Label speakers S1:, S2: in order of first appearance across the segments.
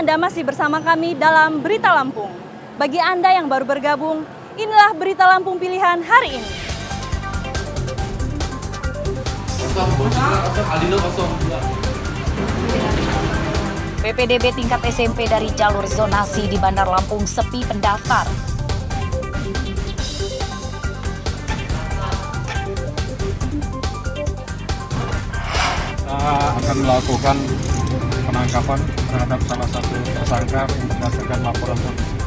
S1: Anda masih bersama kami dalam Berita Lampung. Bagi Anda yang baru bergabung, inilah Berita Lampung pilihan hari ini.
S2: PPDB tingkat SMP dari jalur zonasi di Bandar Lampung sepi pendaftar.
S3: Akan melakukan penangkapan terhadap salah satu tersangka untuk melakukan laporan.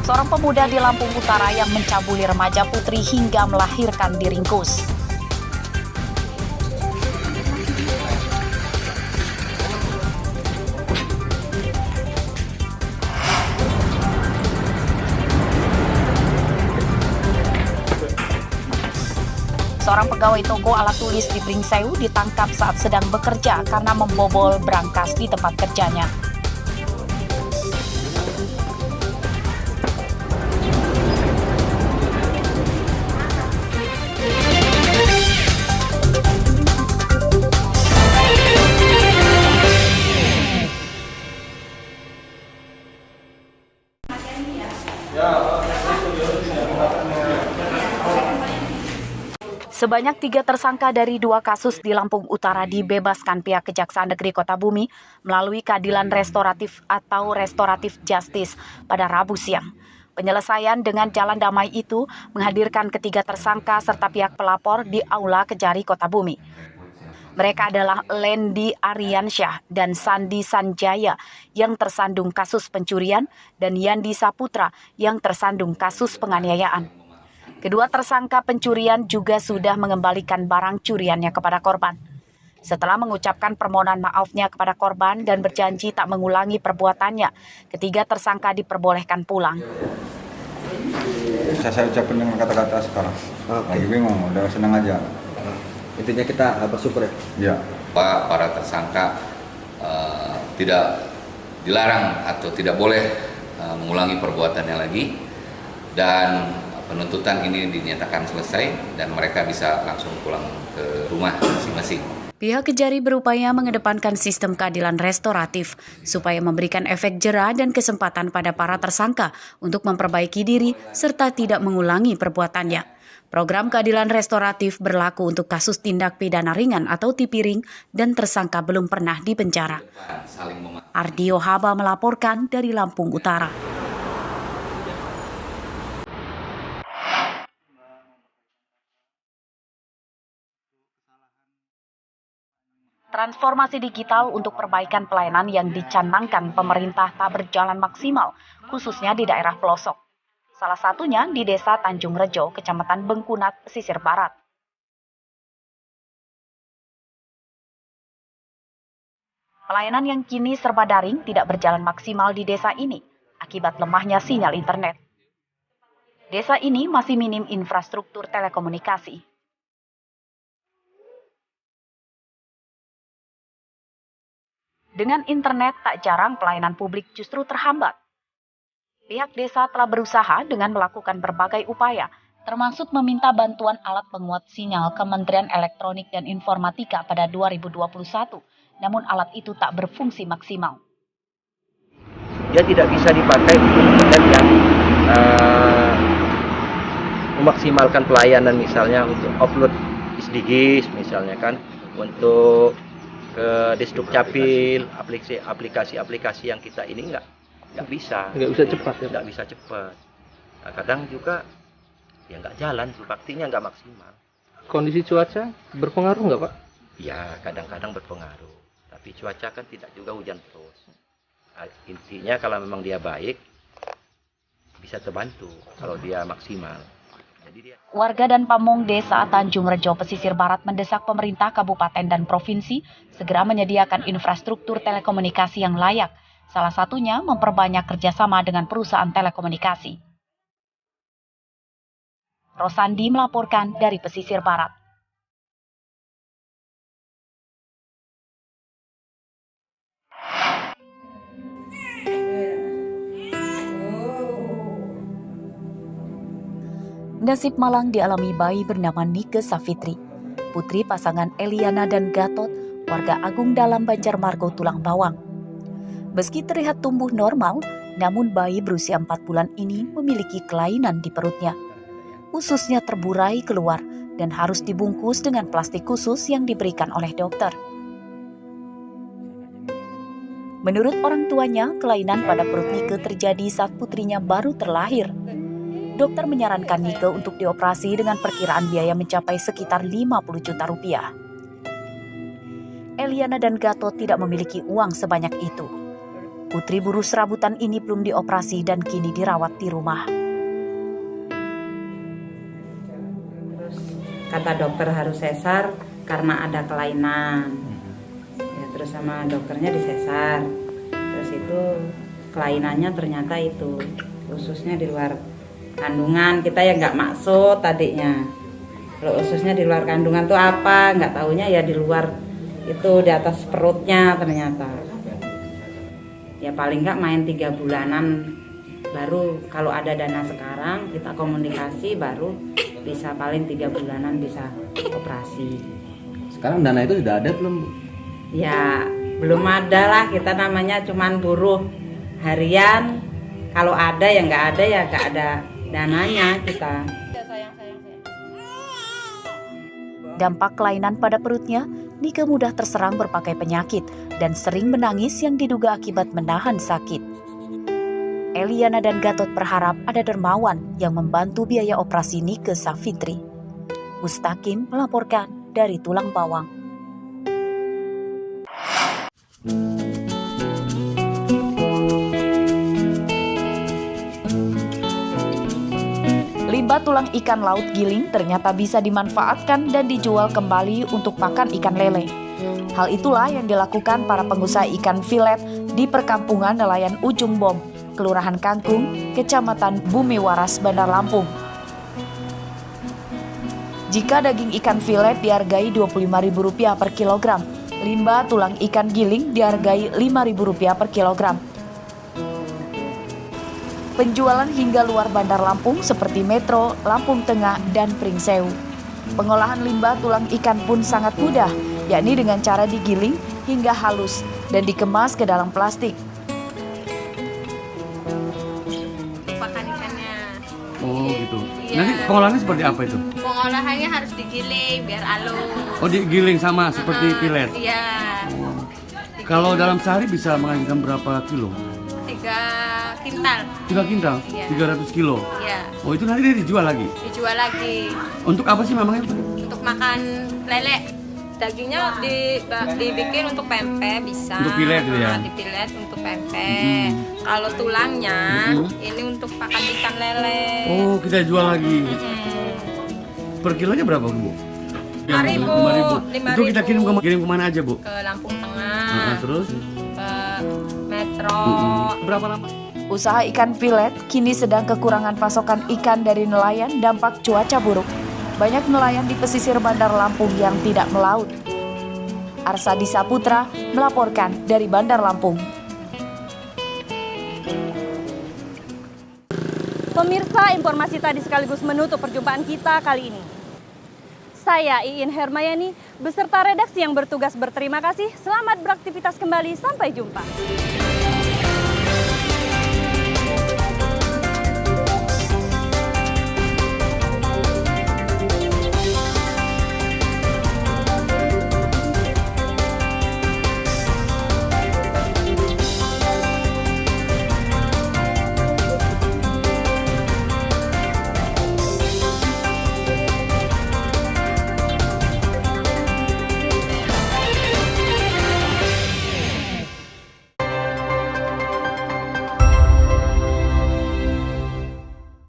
S2: Seorang pemuda di Lampung Utara yang mencabuli remaja putri hingga melahirkan diringkus. Seorang pegawai toko alat tulis di Pringsewu ditangkap saat sedang bekerja karena membobol brankas di tempat kerjanya. Sebanyak 3 tersangka dari 2 kasus di Lampung Utara dibebaskan pihak Kejaksaan Negeri Kota Bumi melalui keadilan restoratif atau restoratif justice pada Rabu siang. Penyelesaian dengan jalan damai itu menghadirkan ketiga tersangka serta pihak pelapor di Aula Kejari Kota Bumi. Mereka adalah Lendi Ariansyah dan Sandi Sanjaya yang tersandung kasus pencurian dan Yandi Saputra yang tersandung kasus penganiayaan. Kedua tersangka pencurian juga sudah mengembalikan barang curiannya kepada korban. Setelah mengucapkan permohonan maafnya kepada korban dan berjanji tak mengulangi perbuatannya, ketiga tersangka diperbolehkan pulang.
S3: Saya ucapin dengan kata-kata sekarang. Lagi bingung, udah senang aja.
S4: Intinya kita bersyukur ya?
S3: Ya.
S5: Para tersangka tidak dilarang atau tidak boleh mengulangi perbuatannya lagi, dan penuntutan ini dinyatakan selesai dan mereka bisa langsung pulang ke rumah masing-masing.
S2: Pihak Kejari berupaya mengedepankan sistem keadilan restoratif supaya memberikan efek jera dan kesempatan pada para tersangka untuk memperbaiki diri serta tidak mengulangi perbuatannya. Program keadilan restoratif berlaku untuk kasus tindak pidana ringan atau tipiring dan tersangka belum pernah dipenjara. Ardio Haba melaporkan dari Lampung Utara. Transformasi digital untuk perbaikan pelayanan yang dicanangkan pemerintah tak berjalan maksimal, khususnya di daerah pelosok. Salah satunya di Desa Tanjung Rejo, Kecamatan Bengkunat, Pesisir Barat. Pelayanan yang kini serba daring tidak berjalan maksimal di desa ini, akibat lemahnya sinyal internet. Desa ini masih minim infrastruktur telekomunikasi. Dengan internet, tak jarang pelayanan publik justru terhambat. Pihak desa telah berusaha dengan melakukan berbagai upaya, termasuk meminta bantuan alat penguat sinyal Kementerian Elektronik dan Informatika pada 2021, namun alat itu tak berfungsi maksimal.
S4: Dia tidak bisa dipakai untuk internet yang memaksimalkan pelayanan, misalnya untuk upload SDGs misalnya kan, untuk ke Desduk Capil, aplikasi-aplikasi yang kita ini nggak bisa cepat ya? Nggak bisa cepat. Nah, kadang juga ya nggak jalan, baktinya nggak maksimal.
S6: Kondisi cuaca berpengaruh nggak Pak?
S4: Ya kadang-kadang berpengaruh, tapi cuaca kan tidak juga hujan terus. Nah, intinya kalau memang dia baik bisa terbantu kalau dia maksimal.
S2: Warga dan pamong Desa Tanjung Rejo Pesisir Barat mendesak pemerintah kabupaten dan provinsi segera menyediakan infrastruktur telekomunikasi yang layak, salah satunya memperbanyak kerjasama dengan perusahaan telekomunikasi. Rosandi melaporkan dari Pesisir Barat. Nasib malang dialami bayi bernama Nike Safitri, putri pasangan Eliana dan Gatot, warga Agung Dalam Banjarmargo Tulang Bawang. Meski terlihat tumbuh normal, namun bayi berusia 4 bulan ini memiliki kelainan di perutnya. Ususnya terburai keluar dan harus dibungkus dengan plastik khusus yang diberikan oleh dokter. Menurut orang tuanya, kelainan pada perut Nike terjadi saat putrinya baru terlahir. Dokter menyarankan Nike untuk dioperasi dengan perkiraan biaya mencapai sekitar 50 juta rupiah. Eliana dan Gatot tidak memiliki uang sebanyak itu. Putri buruh serabutan ini belum dioperasi dan kini dirawat di rumah.
S7: Terus kata dokter harus sesar karena ada kelainan. Ya, terus sama dokternya disesar. Terus itu kelainannya ternyata itu ususnya di luar kandungan. Kita ya nggak maksud tadinya. Kalau ususnya di luar kandungan tuh apa? Nggak taunya ya di luar itu, di atas perutnya ternyata. Ya paling nggak main 3 bulanan. Baru kalau ada dana sekarang kita komunikasi baru bisa paling 3 bulanan bisa operasi.
S8: Sekarang dana itu sudah ada belum, Bu?
S7: Ya belum ada lah, kita namanya cuman buruh harian. Kalau ada ya nggak ada ya nggak ada dananya kita.
S2: Dampak kelainan pada perutnya, Nike mudah terserang berbagai penyakit dan sering menangis yang diduga akibat menahan sakit. Eliana dan Gatot berharap ada dermawan yang membantu biaya operasi Nike Safitri. Mustaqim melaporkan dari Tulang Bawang. Limbah tulang ikan laut giling ternyata bisa dimanfaatkan dan dijual kembali untuk pakan ikan lele. Hal itulah yang dilakukan para pengusaha ikan filet di perkampungan nelayan Ujung Bom, Kelurahan Kangkung, Kecamatan Bumi Waras, Bandar Lampung. Jika daging ikan filet dihargai Rp25.000 per kilogram, limbah tulang ikan giling dihargai Rp5.000 per kilogram. Penjualan hingga luar Bandar Lampung seperti Metro, Lampung Tengah, dan Pringsewu. Pengolahan limbah tulang ikan pun sangat mudah, yakni dengan cara digiling hingga halus dan dikemas ke dalam plastik.
S9: Pakan ikannya.
S3: Oh gitu.
S9: Iya.
S3: Nanti pengolahannya seperti apa itu?
S9: Pengolahannya harus digiling biar halus.
S3: Oh digiling sama seperti filet.
S9: Iya.
S3: Kalau dalam sehari bisa menghasilkan berapa kilo?
S9: 3 kintal.
S3: 3 kintal?
S9: Iya.
S3: 300 kilo?
S9: Iya.
S3: Oh itu nanti dia dijual lagi?
S9: Dijual lagi.
S3: Untuk apa sih memangnya?
S9: Untuk makan lele. Dagingnya dibikin untuk pempek bisa.
S3: Untuk pilet gitu ya?
S9: Dipilet untuk pempek. Kalau tulangnya ini untuk pakan ikan lele.
S3: Oh kita jual lagi. Per kilonya berapa Bu?
S9: 5.000.
S3: Itu kita kirim kemana aja Bu?
S9: Ke Lampung Tengah.
S3: Terus?
S9: Ke Metro.
S3: Berapa lama?
S2: Usaha ikan filet kini sedang kekurangan pasokan ikan dari nelayan dampak cuaca buruk. Banyak nelayan di pesisir Bandar Lampung yang tidak melaut. Arsadi Saputra melaporkan dari Bandar Lampung.
S1: Pemirsa, informasi tadi sekaligus menutup perjumpaan kita kali ini. Saya Iin Hermayani beserta redaksi yang bertugas berterima kasih. Selamat beraktivitas kembali, sampai jumpa.